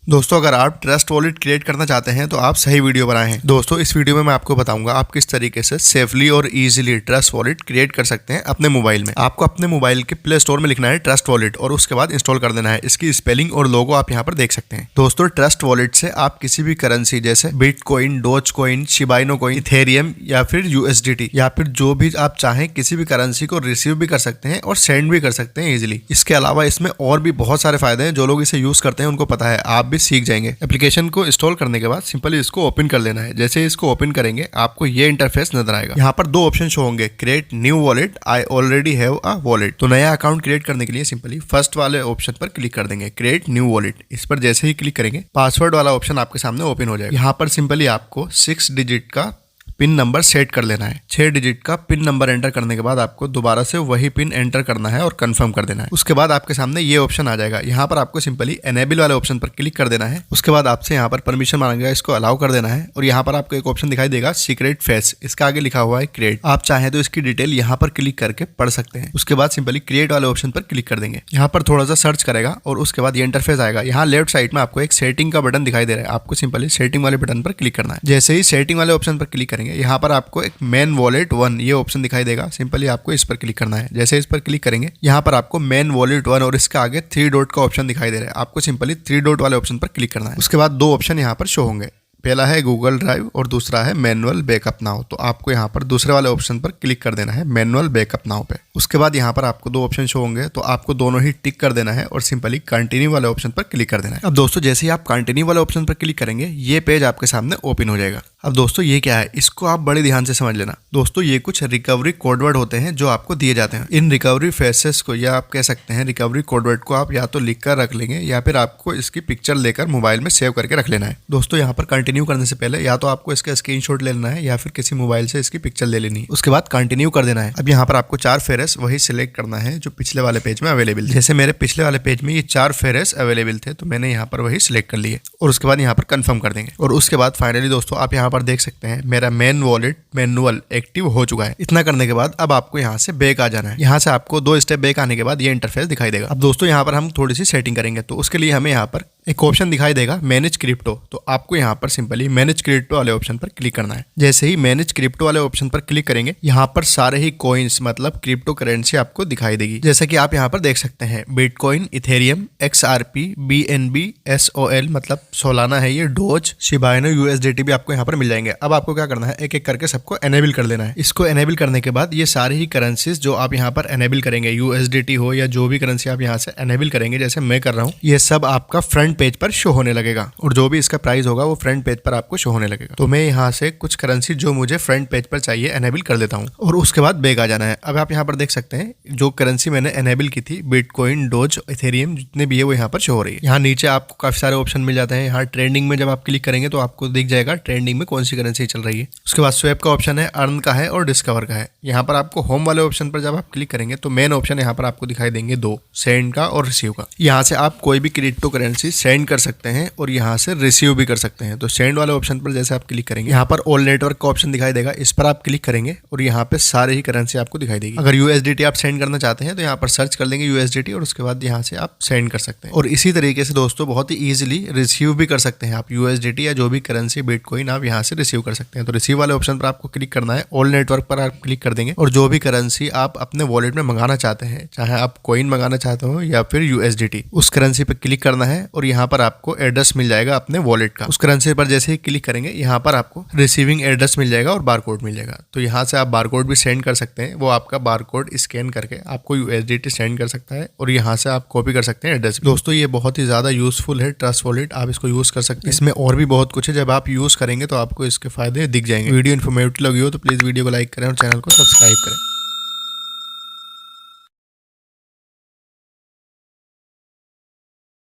दोस्तों अगर आप ट्रस्ट वॉलेट क्रिएट करना चाहते हैं तो आप सही वीडियो बनाए हैं। दोस्तों इस वीडियो में मैं आपको बताऊंगा आप किस तरीके से सेफली और इजीली ट्रस्ट वॉलेट क्रिएट कर सकते हैं अपने मोबाइल में। आपको अपने मोबाइल के प्ले स्टोर में लिखना है ट्रस्ट वॉलेट और उसके बाद इंस्टॉल कर देना है। इसकी स्पेलिंग और लोगो आप यहाँ पर देख सकते हैं। दोस्तों ट्रस्ट वॉलेट से आप किसी भी करेंसी जैसे bitcoin, dose coin, Shiba Inu coin, Ethereum या फिर यूएसडीटी या फिर जो भी आप चाहें किसी भी करेंसी को रिसीव भी कर सकते हैं और सेंड भी कर सकते हैं इजिली। इसके अलावा इसमें और भी बहुत सारे फायदे हैं। जो लोग इसे यूज करते हैं उनको पता है, आप भी सीख जाएंगे। एप्लीकेशन को इंस्टॉल करने के बाद सिंपली इसको ओपन कर लेना है। जैसे इसको ओपन करेंगे आपको ये इंटरफेस नजर आएगा। यहाँ पर दो ऑप्शन शो होंगे, create new wallet, I already have a wallet. तो नया अकाउंट क्रिएट करने के लिए सिंपली फर्स्ट वाले ऑप्शन पर क्लिक कर देंगे, क्रिएट न्यू वॉलेट। इस पर जैसे ही क्लिक करेंगे पासवर्ड वाला ऑप्शन आपके सामने ओपन हो जाएगा। यहाँ पर सिंपली आपको 6 डिजिट का पिन नंबर सेट कर लेना है। 6 डिजिट का पिन नंबर एंटर करने के बाद आपको दोबारा से वही पिन एंटर करना है और कंफर्म कर देना है। उसके बाद आपके सामने ये ऑप्शन आ जाएगा। यहाँ पर आपको सिंपली एनेबल वाले ऑप्शन पर क्लिक कर देना है। उसके बाद आपसे यहाँ पर परमिशन मांगेगा, इसको अलाउ कर देना है। और यहाँ पर आपको एक ऑप्शन दिखाई देगा सीक्रेट फेस, इसका आगे लिखा हुआ है क्रिएट। आप चाहें तो इसकी डिटेल यहाँ पर क्लिक करके पढ़ सकते हैं। उसके बाद सिंपली क्रिएट वाले ऑप्शन पर क्लिक कर देंगे। यहाँ पर थोड़ा सा सर्च करेगा और उसके बाद ये इंटरफेस आएगा। यहाँ लेफ्ट साइड में आपको एक सेटिंग का बटन दिखाई दे रहा है। आपको सिंपली सेटिंग वाले बटन पर क्लिक करना है। जैसे ही सेटिंग वाले ऑप्शन पर क्लिक करेंगे यहाँ पर आपको एक मेन वॉलेट 1 ये ऑप्शन दिखाई देगा। सिंपली आपको इस पर क्लिक करना है। जैसे इस पर क्लिक करेंगे यहाँ पर आपको मेन वॉलेट 1 और इसके आगे 3 डॉट का ऑप्शन दिखाई दे रहा है। आपको सिंपली 3 डॉट वाले ऑप्शन पर क्लिक करना है। उसके बाद दो ऑप्शन यहाँ पर शो होंगे, पहला है गूगल ड्राइव और दूसरा है मैनुअल बैकअप नाउ। तो आपको यहाँ पर दूसरे वाले ऑप्शन पर क्लिक कर देना है, मैनुअल बैकअप नाउ पे। उसके बाद यहाँ पर आपको दो ऑप्शन शो होंगे, तो आपको दोनों ही टिक कर देना है और सिंपली कंटिन्यू वाले ऑप्शन पर क्लिक कर देना है। अब दोस्तों जैसे ही आप कंटिन्यू वाले ऑप्शन पर क्लिक करेंगे ये पेज आपके सामने ओपन हो जाएगा। अब दोस्तों ये क्या है, इसको आप बड़े ध्यान से समझ लेना। दोस्तों ये कुछ रिकवरी कोडवर्ड होते हैं जो आपको दिए जाते हैं। इन रिकवरी फेसेस को या आप कह सकते हैं रिकवरी कोडवर्ड को आप या तो लिख कर रख लेंगे या फिर आपको इसकी पिक्चर लेकर मोबाइल में सेव करके रख लेना है। दोस्तों यहाँ पर कंटिन्यू करने से पहले या तो आपको इसका स्क्रीनशॉट ले लेना है या फिर किसी मोबाइल से इसकी पिक्चर ले लेनी है। उसके बाद कंटिन्यू कर देना है। अब यहाँ पर आपको 4 फेरेस वही सिलेक्ट करना है जो पिछले वाले पेज में अवेलेबल थे। जैसे मेरे पिछले वाले पेज में ये 4 फेरेस अवेलेबल थे तो मैंने यहाँ पर वही सिलेक्ट कर लिए और उसके बाद यहाँ पर कंफर्म कर देंगे। और उसके बाद फाइनली दोस्तों आप यहाँ पर देख सकते हैं मेरा मेन वॉलेट मैनुअल एक्टिव हो चुका है। इतना करने के बाद अब आपको यहाँ से बैक आ जाना है। यहाँ से आपको 2 स्टेप बैक आने के बाद ये इंटरफेस दिखाई देगा। अब दोस्तों यहाँ पर हम थोड़ी सी सेटिंग करेंगे तो उसके लिए हमें यहाँ पर एक ऑप्शन दिखाई देगा मैनेज क्रिप्टो। तो आपको यहाँ पर सिंपली मैनेज क्रिप्टो वाले ऑप्शन पर क्लिक करना है। जैसे ही मैनेज क्रिप्टो वाले ऑप्शन पर क्लिक करेंगे यहाँ पर सारे ही कॉइन्स मतलब क्रिप्टो करेंसी आपको दिखाई देगी। जैसे कि आप यहाँ पर देख सकते हैं bitcoin, Ethereum, XRP, BNB, SOL मतलब सोलाना है ये, डोज, शिबाइनो, USDT भी आपको यहाँ पर मिल जाएंगे। अब आपको क्या करना है, एक एक करके सबको एनेबल कर लेना है। इसको एनेबल करने के बाद ये सारी ही करेंसीज जो आप यहाँ पर एनेबल करेंगे, USDT हो या जो भी करेंसी आप यहाँ से एनेबल करेंगे जैसे मैं कर रहा हूँ, ये सब आपका फ्रंट पेज पर शो होने लगेगा और जो भी इसका प्राइस होगा वो फ्रंट पेज पर आपको शो होने लगेगा। तो मैं यहाँ से कुछ करेंसी जो मुझे फ्रंट पेज पर चाहिए एनेबल कर देता हूँ और उसके बाद बैक आ जाना है। अब आप यहाँ पर देख सकते हैं जो करेंसी मैंने एनेबल की थी बिटकॉइन, डोज, इथेरियम जितने भी है वो यहाँ पर शो हो रही है। यहाँ नीचे आपको काफी सारे ऑप्शन मिल जाते हैं। यहाँ ट्रेंडिंग में जब आप क्लिक करेंगे तो आपको दिख जाएगा ट्रेंडिंग में कौन सी करेंसी चल रही है। उसके बाद स्वैप का ऑप्शन है, अर्न का है और डिस्कवर का है। यहाँ पर आपको होम वाले ऑप्शन पर जब आप क्लिक करेंगे तो मेन ऑप्शन यहाँ पर आपको दिखाई देंगे 2, सेंड का और रिसीव का। यहाँ से आप कोई भी क्रिप्टो करेंसी सेंड कर सकते हैं और यहाँ से रिसीव भी कर सकते हैं। तो सेंड वाले ऑप्शन पर जैसे आप क्लिक करेंगे यहाँ पर ऑल नेटवर्क का ऑप्शन दिखाई देगा, इस पर आप क्लिक करेंगे और यहाँ पे सारे ही करेंसी आपको दिखाई देगी। अगर USDT आप सेंड करना चाहते हैं तो यहाँ पर सर्च कर लेंगे USDT और उसके बाद यहाँ से आप सेंड कर सकते हैं। और इसी तरीके से दोस्तों बहुत ही ईजिली रिसीव भी कर सकते हैं आप USDT या जो भी करेंसी बिटकॉइन आप यहाँ से रिसीव कर सकते हैं। तो रिसीव वाले ऑप्शन पर आपको क्लिक करना है, ऑल नेटवर्क पर आप क्लिक कर देंगे और जो भी करेंसी आप अपने वॉलेट में मंगाना चाहते हैं, चाहे आप कॉइन मंगाना चाहते हो या फिर USDT, उस करेंसी पे क्लिक करना है और यहाँ पर आपको एड्रेस मिल जाएगा अपने वॉलेट का। उस करेंसी पर जैसे ही क्लिक करेंगे यहाँ पर आपको रिसीविंग एड्रेस मिल जाएगा और बारकोड मिल जाएगा। तो यहाँ से आप बारकोड भी सेंड कर सकते हैं। वो आपका बारकोड स्कैन करके आपको USDT सेंड कर सकता है और यहाँ से आप कॉपी कर सकते हैं एड्रेस। दोस्तों ये बहुत ही ज्यादा यूजफुल है ट्रस्ट वॉलेट, आप इसको यूज कर सकते हैं। इसमें और भी बहुत कुछ है, जब आप यूज करेंगे तो आपको इसके फायदे दिख जाएंगे। वीडियो इन्फॉर्मेटिव लगी हो तो प्लीज वीडियो को लाइक करें और चैनल को सब्सक्राइब करें।